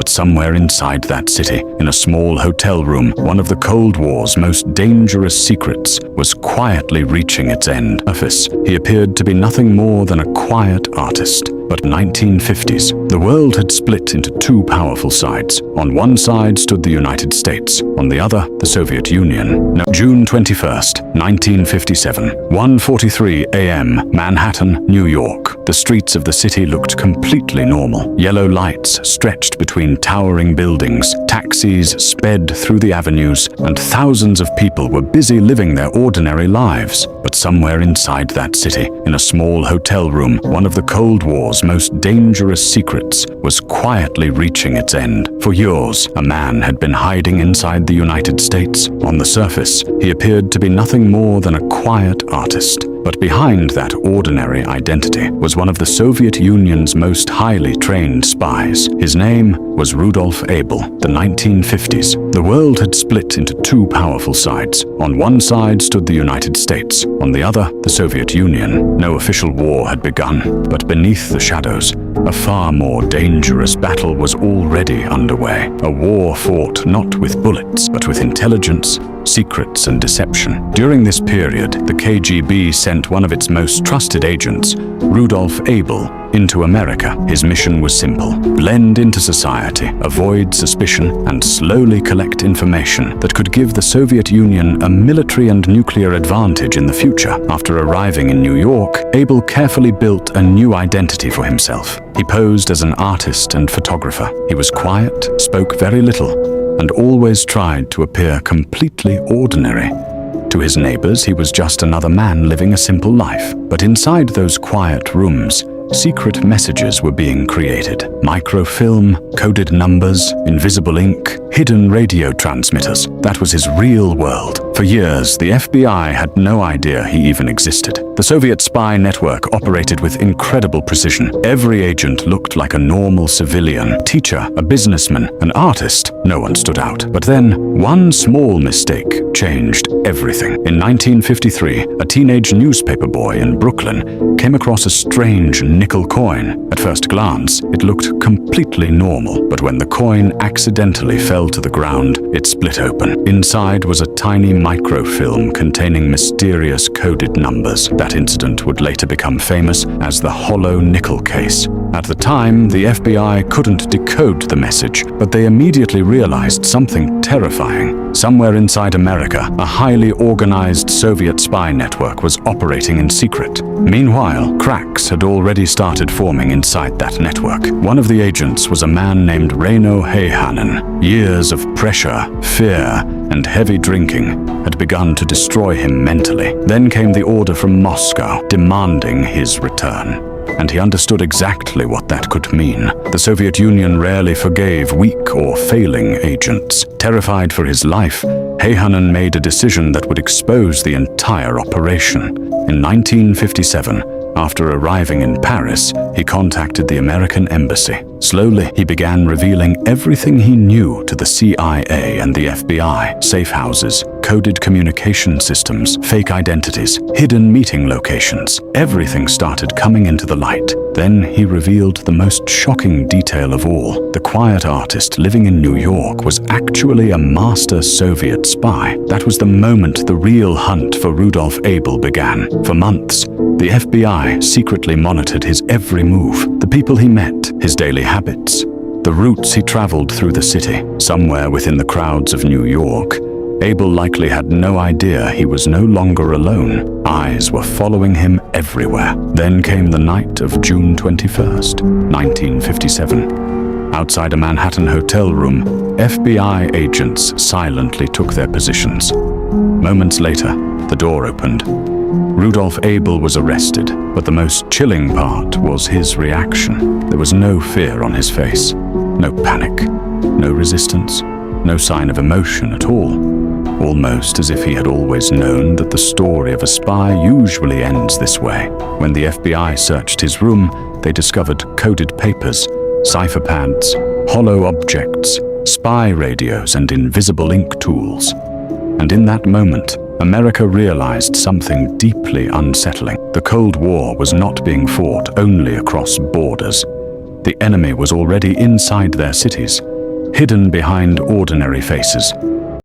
But somewhere inside that city, in a small hotel room, one of the Cold War's most dangerous secrets was quietly reaching its end. He appeared to be nothing more than a quiet artist. But 1950s, the world had split into two powerful sides. On one side stood the United States, on the other, the Soviet Union. June 21st, 1957, 1:43 a.m., Manhattan, New York. The streets of the city looked completely normal. Yellow lights stretched between towering buildings, taxis sped through the avenues, and thousands of people were busy living their ordinary lives. But somewhere inside that city, in a small hotel room, one of the Cold War's most dangerous secrets was quietly reaching its end. For years, a man had been hiding inside the United States. On the surface, he appeared to be nothing more than a quiet artist. But behind that ordinary identity was one of the Soviet Union's most highly trained spies. His name was Rudolf Abel. The 1950s. The world had split into two powerful sides. On one side stood the United States, on the other, the Soviet Union. No official war had begun, but beneath the shadows, a far more dangerous battle was already underway. A war fought not with bullets, but with intelligence, secrets, and deception. During this period, the KGB sent one of its most trusted agents, Rudolf Abel, into America. His mission was simple: blend into society, avoid suspicion, and slowly collect information that could give the Soviet Union a military and nuclear advantage in the future. After arriving in New York, Abel carefully built a new identity for himself. He posed as an artist and photographer. He was quiet, spoke very little, and always tried to appear completely ordinary. To his neighbors, he was just another man living a simple life. But inside those quiet rooms, secret messages were being created. Microfilm, coded numbers, invisible ink, hidden radio transmitters. That was his real world. For years, the FBI had no idea he even existed. The Soviet spy network operated with incredible precision. Every agent looked like a normal civilian. Teacher, a businessman, an artist. No one stood out. But then, one small mistake changed everything. In 1953, a teenage newspaper boy in Brooklyn came across a strange nickel coin. At first glance, it looked completely normal, but when the coin accidentally fell to the ground, it split open. Inside was a tiny microfilm containing mysterious coded numbers. That incident would later become famous as the hollow nickel case. At the time, the FBI couldn't decode the message, but they immediately realized something terrifying. Somewhere inside America, a highly organized Soviet spy network was operating in secret. Meanwhile, cracks had already started forming inside that network. One of the agents was a man named Reino Heihanen. Years of pressure, fear, and heavy drinking had begun to destroy him mentally. Then came the order from Moscow, demanding his return. And he understood exactly what that could mean. The Soviet Union rarely forgave weak or failing agents. Terrified for his life, Heihanen made a decision that would expose the entire operation. In 1957, after arriving in Paris, he contacted the American embassy. Slowly, he began revealing everything he knew to the CIA and the FBI. Safe houses, coded communication systems, fake identities, hidden meeting locations. Everything started coming into the light. Then he revealed the most shocking detail of all. The quiet artist living in New York was actually a master Soviet spy. That was the moment the real hunt for Rudolf Abel began. For months, the FBI secretly monitored his every move, the people he met, his daily habits, the routes he traveled through the city. Somewhere within the crowds of New York, Abel likely had no idea he was no longer alone. Eyes were following him everywhere. Then came the night of June 21st, 1957. Outside a Manhattan hotel room, FBI agents silently took their positions. Moments later, the door opened. Rudolf Abel was arrested, but the most chilling part was his reaction. There was no fear on his face, no panic, no resistance, no sign of emotion at all. Almost as if he had always known that the story of a spy usually ends this way. When the FBI searched his room, they discovered coded papers, cipher pads, hollow objects, spy radios, and invisible ink tools. And in that moment, America realized something deeply unsettling. The Cold War was not being fought only across borders. The enemy was already inside their cities, hidden behind ordinary faces.